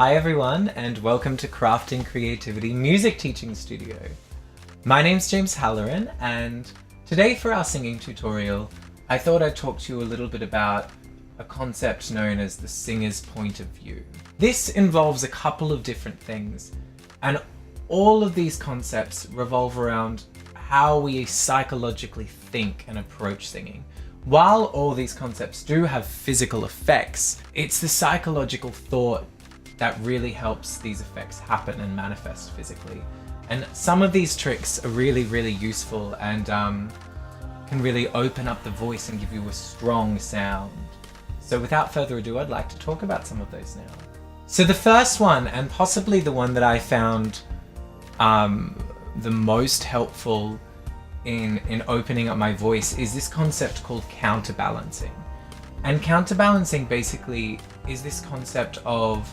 Hi everyone, and welcome to Crafting Creativity Music Teaching Studio. My name's James Halloran, and today for our singing tutorial, I thought I'd talk to you a little bit about a concept known as the singer's point of view. This involves a couple of different things, and all of these concepts revolve around how we psychologically think and approach singing. While all these concepts do have physical effects, it's the psychological thought that really helps these effects happen and manifest physically. And some of these tricks are really, really useful and can really open up the voice and give you a strong sound. So without further ado, I'd like to talk about some of those now. So the first one, and possibly the one that I found the most helpful in opening up my voice, is this concept called counterbalancing. And counterbalancing basically is this concept of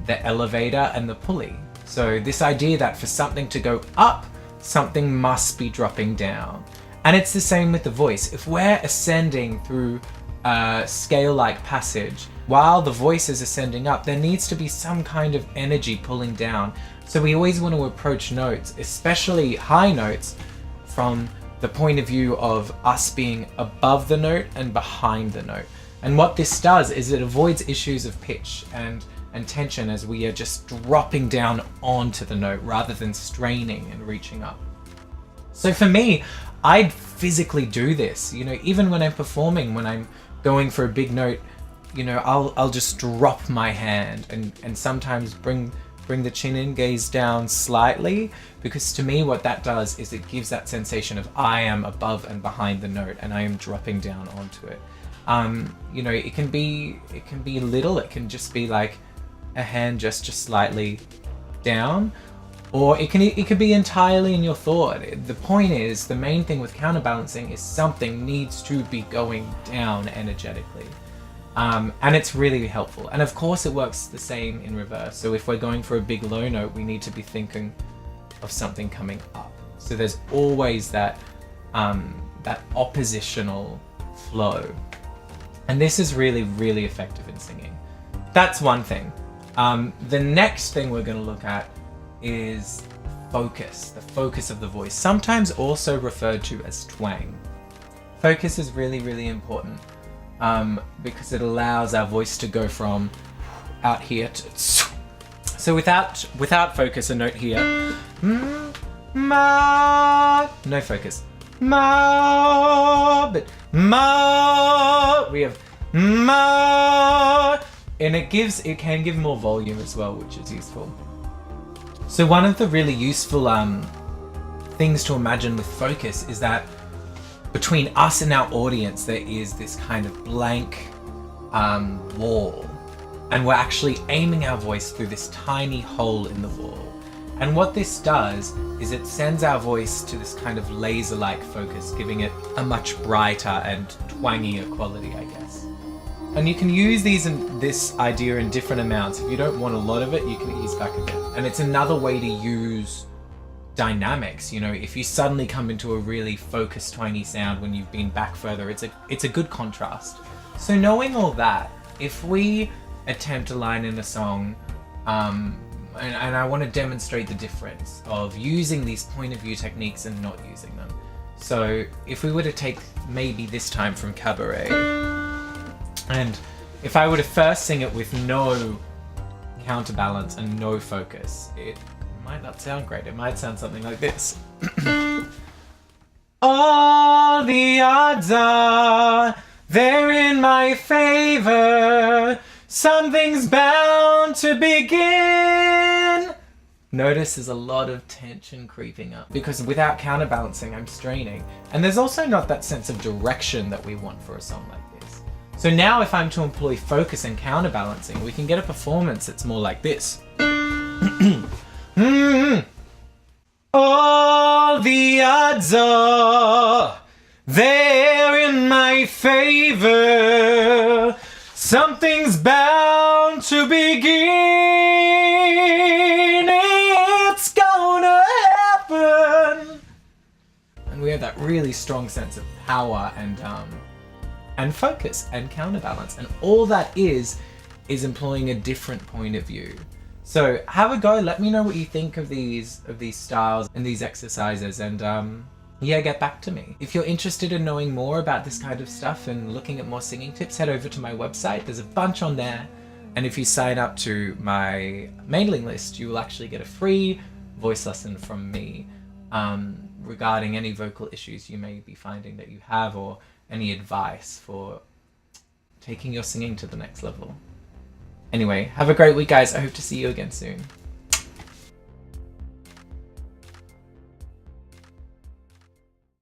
the elevator and the pulley. So this idea that for something to go up, something must be dropping down. And it's the same with the voice. If we're ascending through a scale-like passage, while the voice is ascending up, there needs to be some kind of energy pulling down. So we always want to approach notes, especially high notes, from the point of view of us being above the note and behind the note. And what this does is it avoids issues of pitch and tension as we are just dropping down onto the note rather than straining and reaching up. So for me, I'd physically do this, even when I'm performing, when I'm going for a big note, I'll just drop my hand and sometimes bring the chin in, gaze down slightly, because to me what that does is it gives that sensation of I am above and behind the note and I am dropping down onto it. It can be little, it can just be like a hand just slightly down, or it could be entirely in your thought. The point is, the main thing with counterbalancing is something needs to be going down energetically. And it's really helpful. And of course it works the same in reverse. So if we're going for a big low note, we need to be thinking of something coming up. So there's always that oppositional flow. And this is really, really effective in singing. That's one thing. The next thing we're going to look at is focus, the focus of the voice, sometimes also referred to as twang. Focus is really, really important because it allows our voice to go from out here to so without focus, a note here, ma, no focus, ma, but ma, we have ma, and it can give more volume as well, which is useful. So one of the really useful things to imagine with focus is that between us and our audience there is this kind of blank wall, and we're actually aiming our voice through this tiny hole in the wall. And what this does is it sends our voice to this kind of laser-like focus, giving it a much brighter and twangier quality, I guess. And you can use this idea in different amounts. If you don't want a lot of it, you can ease back a bit. And it's another way to use dynamics. If you suddenly come into a really focused, twangy sound when you've been back further, it's a good contrast. So knowing all that, if we attempt a line in a song, and I want to demonstrate the difference of using these point of view techniques and not using them. So if we were to take maybe this time from Cabaret, and if I were to first sing it with no counterbalance and no focus, it might not sound great. It might sound something like this. All the odds are they're in my favor. Something's bound to begin. Notice there's a lot of tension creeping up because without counterbalancing, I'm straining. And there's also not that sense of direction that we want for a song like this. So now if I'm to employ focus and counterbalancing, we can get a performance that's more like this. All the odds are they're in my favor. Something's bound to begin. It's gonna happen. And we have that really strong sense of power and focus and counterbalance, and all that is employing a different point of view. So have a go. Let me know what you think of these styles and these exercises, and yeah, get back to me. If you're interested in knowing more about this kind of stuff and looking at more singing tips, head over to my website. There's a bunch on there. And if you sign up to my mailing list, you will actually get a free voice lesson from me regarding any vocal issues you may be finding that you have, or any advice for taking your singing to the next level. Anyway, have a great week, guys. I hope to see you again soon.